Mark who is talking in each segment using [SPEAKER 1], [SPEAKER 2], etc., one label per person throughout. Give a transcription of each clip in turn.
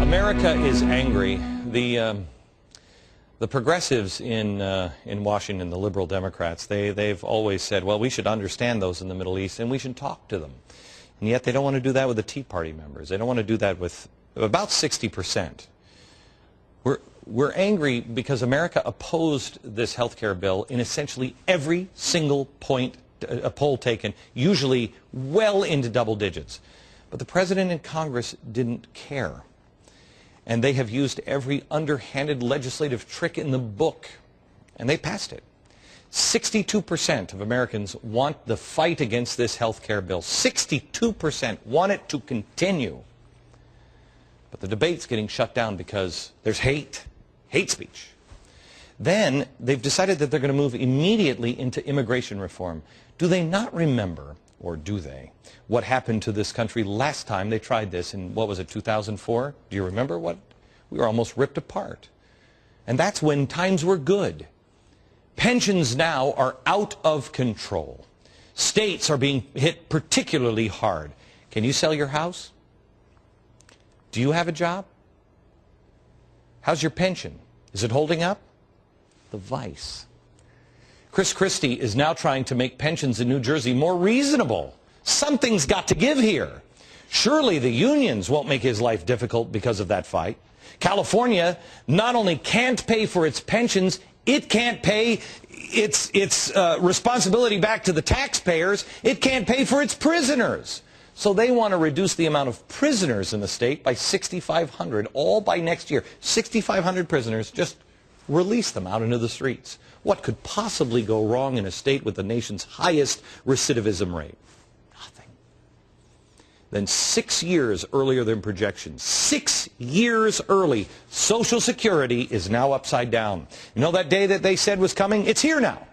[SPEAKER 1] America is angry. The progressives in Washington, the liberal Democrats, they've always said, well, we should understand those in the Middle East and we should talk to them. And yet they don't want to do that with the Tea Party members. They don't want to do that with about 60%. We're angry because America opposed this health care bill in essentially every single point, a poll taken, usually well into double digits. But the President and Congress didn't care. And they have used every underhanded legislative trick in the book, and they passed it. 62% of Americans want the fight against this health care bill. 62% want it to continue. But the debate's getting shut down because there's hate speech. Then they've decided that they're going to move immediately into immigration reform. Do they not remember, or do they, what happened to this country last time they tried this in, what was it, 2004? Do you remember what? We were almost ripped apart. And that's when times were good. Pensions now are out of control. States are being hit particularly hard. Can you sell your house? Do you have a job? How's your pension? Is it holding up? The vice. Chris Christie is now trying to make pensions in New Jersey more reasonable. Something's got to give here. Surely the unions won't make his life difficult because of that fight. California not only can't pay for its pensions, it can't pay its responsibility back to the taxpayers. It can't pay for its prisoners. So they want to reduce the amount of prisoners in the state by 6,500, all by next year. 6,500 prisoners, just release them out into the streets. What could possibly go wrong in a state with the nation's highest recidivism rate? Nothing. Then 6 years earlier than projections, 6 years early, Social Security is now upside down. You know that day that they said was coming? It's here now.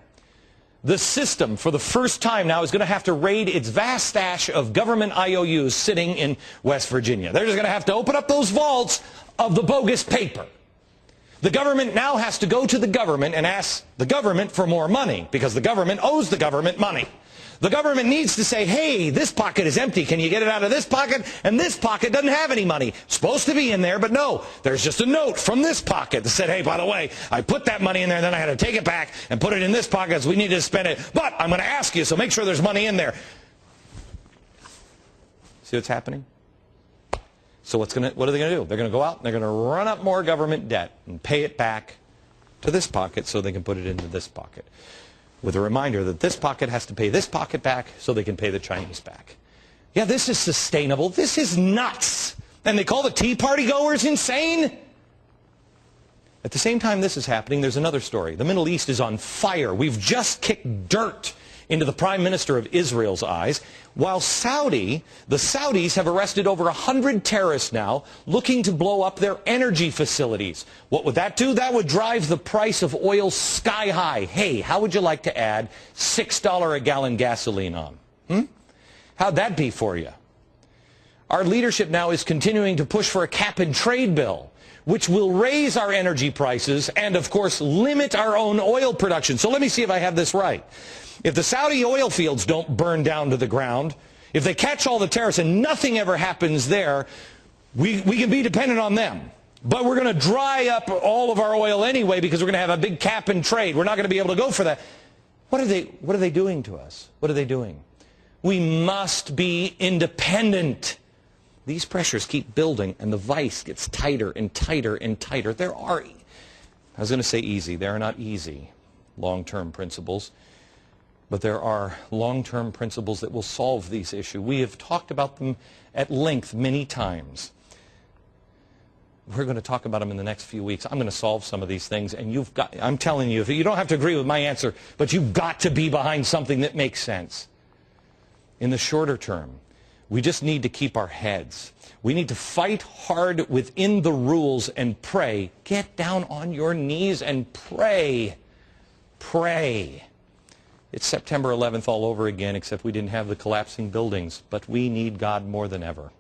[SPEAKER 1] The system, for the first time now, is going to have to raid its vast stash of government IOUs sitting in West Virginia. They're just going to have to open up those vaults of the bogus paper. The government now has to go to the government and ask the government for more money, because the government owes the government money. The government needs to say, hey, this pocket is empty. Can you get it out of this pocket? And this pocket doesn't have any money. It's supposed to be in there, but no. There's just a note from this pocket that said, hey, by the way, I put that money in there, then I had to take it back and put it in this pocket, so we need to spend it. But I'm going to ask you, so make sure there's money in there. See what's happening? So what are they going to do? They're going to go out and they're going to run up more government debt and pay it back to this pocket so they can put it into this pocket, with a reminder that this pocket has to pay this pocket back so they can pay the Chinese back. Yeah, this is sustainable. This is nuts. And they call the Tea Party goers insane? At the same time this is happening, there's another story. The Middle East is on fire. We've just kicked dirt into the Prime Minister of Israel's eyes, while the Saudis have arrested over 100 terrorists now looking to blow up their energy facilities. What would that do? That would drive the price of oil sky high. Hey, how would you like to add $6 a gallon gasoline on? How'd that be for you? Our leadership now is continuing to push for a cap-and-trade bill, which will raise our energy prices and, of course, limit our own oil production. So let me see if I have this right. If the Saudi oil fields don't burn down to the ground, if they catch all the terrorists and nothing ever happens there, we can be dependent on them. But we're going to dry up all of our oil anyway because we're going to have a big cap and trade. We're not going to be able to go for that. What are they doing to us? What are they doing? We must be independent. These pressures keep building, and the vice gets tighter and tighter and tighter. I was going to say easy. They are not easy long-term principles. But there are long-term principles that will solve these issues. We have talked about them at length many times. We're going to talk about them in the next few weeks. I'm going to solve some of these things, and I'm telling you, you don't have to agree with my answer, but you've got to be behind something that makes sense. In the shorter term, we just need to keep our heads. We need to fight hard within the rules and pray. Get down on your knees and pray. Pray. It's September 11th all over again, except we didn't have the collapsing buildings. But we need God more than ever.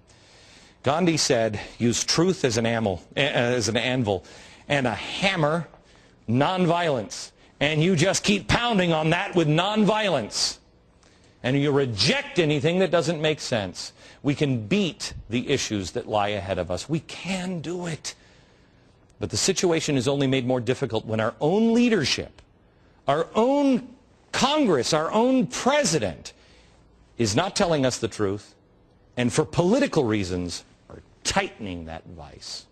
[SPEAKER 1] Gandhi said, use truth as an anvil, and a hammer, nonviolence. And you just keep pounding on that with nonviolence. And you reject anything that doesn't make sense. We can beat the issues that lie ahead of us. We can do it. But the situation is only made more difficult when our own leadership, our own Congress, our own president is not telling us the truth, and for political reasons are tightening that vice.